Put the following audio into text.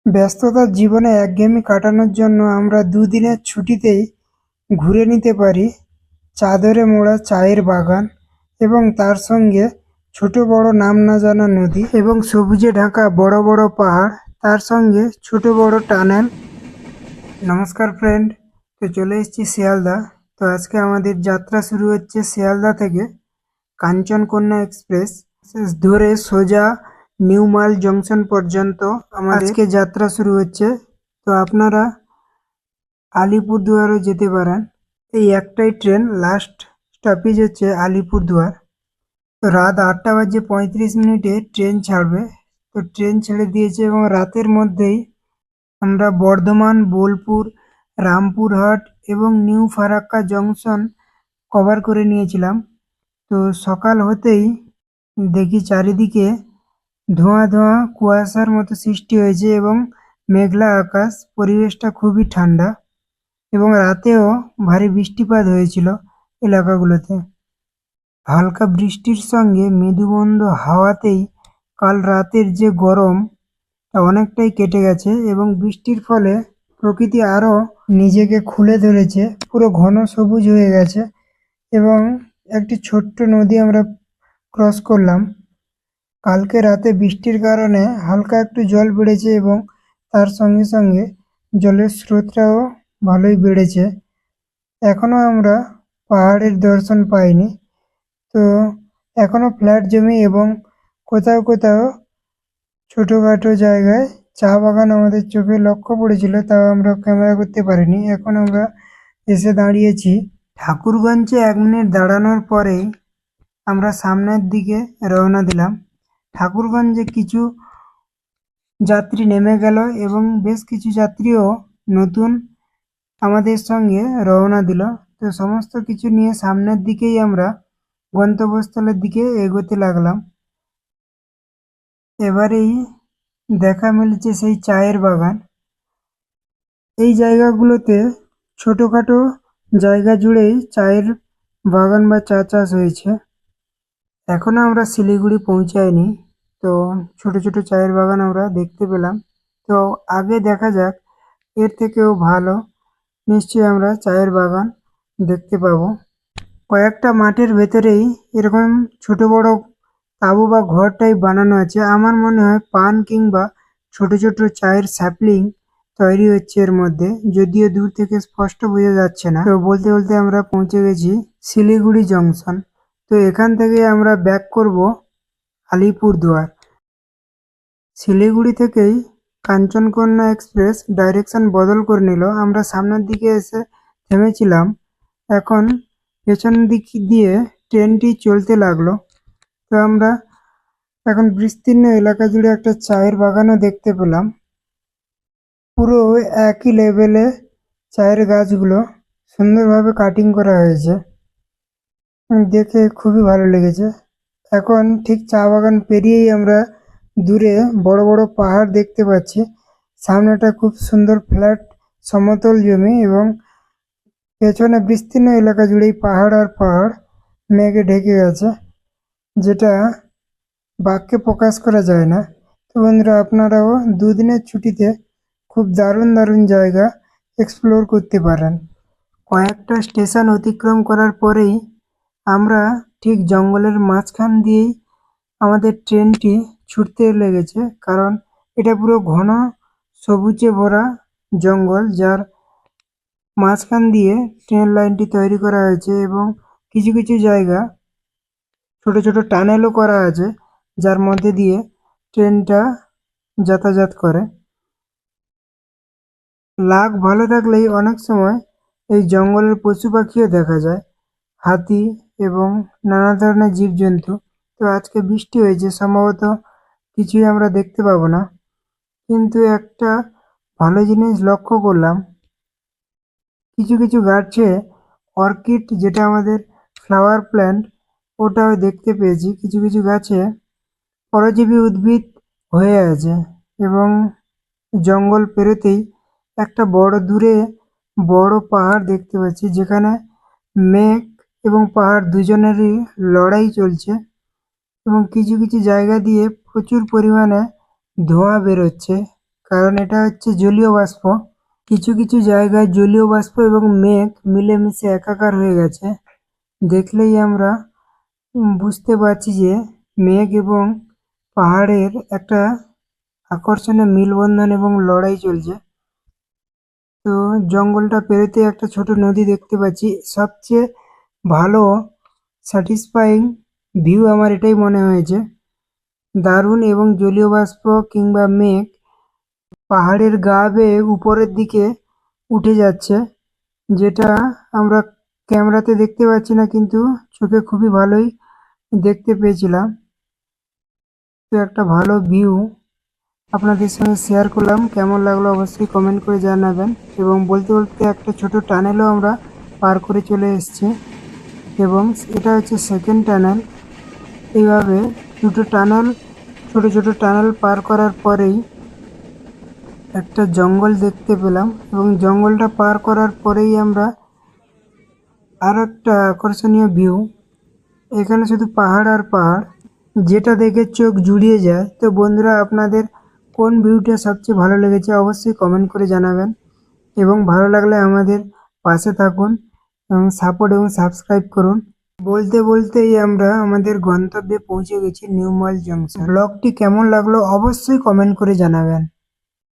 ব্যস্ততার জীবনে একঘেয়েমি কাটানোর জন্য আমরা দুদিনের ছুটিতেই ঘুরে নিতে পারি চাদরে মোড়া চায়ের বাগান এবং তার সঙ্গে ছোট বড় নাম না জানা নদী এবং সবুজে ঢাকা বড় বড় পাহাড়, তার সঙ্গে ছোট বড় টানেল। নমস্কার ফ্রেন্ড, তো চলে এসেছি শিয়ালদা। তো আজকে আমাদের যাত্রা শুরু হচ্ছে শিয়ালদা থেকে কাঞ্চনকন্যা এক্সপ্রেস ধরে সোজা নিউ মাইল জংশন পর্যন্ত আমাদের আজকে যাত্রা শুরু হচ্ছে। তো আপনারা আলিপুরদুয়ারও যেতে পারেন। এই একটাই ট্রেন, লাস্ট স্টপেজ হচ্ছে আলিপুরদুয়ার। তো রাত 8:35 ট্রেন ছাড়বে। তো ট্রেন ছেড়ে দিয়েছে এবং রাতের মধ্যেই আমরা বর্ধমান, বোলপুর, রামপুরহাট এবং নিউ ফারাক্কা জংশন কভার করে নিয়েছিলাম। তো সকাল হতেই দেখি চারিদিকে ধোঁয়া ধোঁয়া কুয়াশার মতো সৃষ্টি হয়েছে এবং মেঘলা আকাশ, পরিবেশটা খুবই ঠান্ডা এবং রাতেও ভারী বৃষ্টিপাত হয়েছিল এলাকাগুলোতে। হালকা বৃষ্টির সঙ্গে মৃদুমন্দ হাওয়াতেই কাল রাতের যে গরম তা অনেকটাই কেটে গেছে এবং বৃষ্টির ফলে প্রকৃতি আরও নিজেকে খুলে ধরেছে, পুরো ঘন সবুজ হয়ে গেছে এবং একটি ছোট্ট নদী আমরা ক্রস করলাম। কালকে রাতে বৃষ্টির কারণে হালকা একটু জল বেড়েছে এবং তার সঙ্গে সঙ্গে জলের স্রোতটাও ভালোই বেড়েছে। এখনো আমরা পাহাড়ের দর্শন পাইনি। তো এখনো ফ্ল্যাট জমি এবং কোথাও কোথাও ছোটোখাটো জায়গায় চা বাগান আমাদের চোখে লক্ষ্য পড়েছিল, তাও আমরা ক্যামেরা করতে পারিনি। এখন আমরা এসে দাঁড়িয়েছি ঠাকুরগঞ্জে। 1 মিনিট দাঁড়ানোর পরেই আমরা সামনের দিকে রওনা দিলাম। ঠাকুরগঞ্জে কিছু যাত্রী নেমে গেল এবং বেশ কিছু যাত্রীও নতুন আমাদের সঙ্গে রওনা দিল। তো সমস্ত কিছু নিয়ে সামনের দিকেই আমরা গন্তব্যস্থলের দিকে এগোতে লাগলাম। এবারেই দেখা মিলছে সেই চায়ের বাগান। এই জায়গাগুলোতে ছোটোখাটো জায়গা জুড়েই চায়ের বাগান বা চা চাষ হয়েছে। এখনো আমরা শিলিগুড়ি পৌঁছাইনি, তো ছোট ছোট চায়ের বাগান আমরা দেখতে পেলাম। তো আগে দেখা যাক, এর থেকেও ভালো নিশ্চয়ই আমরা চায়ের বাগান দেখতে পাবো। কয়েকটা মাঠের ভেতরেই এরকম ছোট বড় তাঁবু বা ঘর টাইপ বানানো আছে। আমার মনে হয় পান কিংবা ছোট ছোট চায়ের স্যাপলিং তৈরি হচ্ছে এর মধ্যে, যদিও দূর থেকে স্পষ্ট বোঝা যাচ্ছে না। তো বলতে বলতে আমরা পৌঁছে গেছি শিলিগুড়ি জংশন। তো এখান থেকে আমরা ব্যাক করব আলিপুরদুয়ার। শিলিগুড়ি থেকেই কাঞ্চনকন্যা এক্সপ্রেস ডাইরেকশন বদল করে নিল। আমরা সামনের দিকে এসে থেমেছিলাম, এখন পেছন দিক দিয়ে ট্রেনটি চলতে লাগলো। তো আমরা এখন বিস্তীর্ণ এলাকা জুড়ে একটা চায়ের বাগানও দেখতে পেলাম। পুরো একই লেভেলে চায়ের গাছগুলো সুন্দরভাবে কাটিং করা হয়েছে, দেখে খুবই ভালো লেগেছে। এখন ঠিক চা বাগান পেরিয়েই আমরা দূরে বড় বড় পাহাড় দেখতে পাচ্ছি। সামনেটা খুব সুন্দর ফ্ল্যাট সমতল জমি এবং পেছনে বিস্তীর্ণ এলাকা জুড়েই পাহাড় আর পাহাড় মেঘে ঢেকে গেছে, যেটা বাক্যে প্রকাশ করা যায় না। তো বন্ধুরা, আপনারাও দুদিনের ছুটিতে খুব দারুণ দারুণ জায়গা এক্সপ্লোর করতে পারেন। কয়েকটা স্টেশন অতিক্রম করার পরেই আমরা ঠিক জঙ্গলের মাঝখান দিয়েই আমাদের ট্রেনটি ছুটতে লেগেছে, কারণ এটা পুরো ঘন সবুজে ভরা জঙ্গল, যার মাঝখান দিয়ে ট্রেন লাইনটি তৈরি করা হয়েছে এবং কিছু কিছু জায়গা ছোট ছোট টানেলও করা আছে, যার মধ্যে দিয়ে ট্রেনটা যাতায়াত করে। লাক ভালো থাকলেই অনেক সময় এই জঙ্গলের পশু পাখিও দেখা যায়, হাতি এবং নানা ধরনের জীবজন্তু। তো আজকে বৃষ্টি হয়েছে, সম্ভবত কিছুই আমরা দেখতে পাবো না, কিন্তু একটা ভালো জিনিস লক্ষ্য করলাম, কিছু কিছু গাছে অর্কিড, যেটা আমাদের ফ্লাওয়ার প্ল্যান্ট, ওটাও দেখতে পেয়েছি। কিছু কিছু গাছে পরজীবী উদ্ভিদ হয়ে আছে এবং জঙ্গল পেরোতেই একটা বড় দূরে বড় পাহাড় দেখতে পাচ্ছি, যেখানে মেঘ এবং পাহাড় দুজনেরই লড়াই চলছে এবং কিছু কিছু জায়গা দিয়ে প্রচুর পরিমাণে ধোঁয়া বেরোচ্ছে, কারণ এটা হচ্ছে জলীয় বাষ্প। কিছু কিছু জায়গায় জলীয় বাষ্প এবং মেঘ মিলেমিশে একাকার হয়ে গেছে। দেখলেই আমরা বুঝতে পারছি যে মেঘ এবং পাহাড়ের একটা আকর্ষণীয় মিলবন্ধন এবং লড়াই চলছে। তো জঙ্গলটা পেরোতে একটা ছোট নদী দেখতে পাচ্ছি। সবচেয়ে ভালো স্যাটিসফাইং ভিউ আমার এটাই মনে হয়েছে। দারুণ, এবং জলীয় বাষ্প কিংবা মেঘ পাহাড়ের গা বেয়ে উপরের দিকে উঠে যাচ্ছে, যেটা আমরা ক্যামেরাতে দেখতে পাচ্ছি না, কিন্তু চোখে খুবই ভালোই দেখতে পেয়েছিলাম। তো একটা ভালো ভিউ আপনাদের সঙ্গে শেয়ার করলাম। কেমন লাগলো অবশ্যই কমেন্ট করে জানাবেন। এবং বলতে বলতে একটা ছোট টানেলও আমরা পার করে চলে এসেছি, এবং এটা হচ্ছে সেকেন্ড টানেল। এইভাবে দুটো টানেল, ছোট ছোট টানেল পার করার পরেই একটা জঙ্গল দেখতে পেলাম, এবং জঙ্গলটা পার করার পরেই আমরা আর একটা আকর্ষণীয় ভিউ। এখানে শুধু পাহাড় আর পাহাড়, যেটা দেখে চোখ জুড়িয়ে যায়। তো বন্ধুরা, আপনাদের কোন ভিউটা সবচেয়ে ভালো লেগেছে অবশ্যই কমেন্ট করে জানাবেন, এবং ভালো লাগলে আমাদের পাশে থাকুন এবং সাপোর্ট এবং সাবস্ক্রাইব করুন। বলতে বলতেই আমরা আমাদের গন্তব্যে পৌঁছে গেছি, নিউ মল জংশন। ব্লগটি কেমন লাগলো অবশ্যই কমেন্ট করে জানাবেন।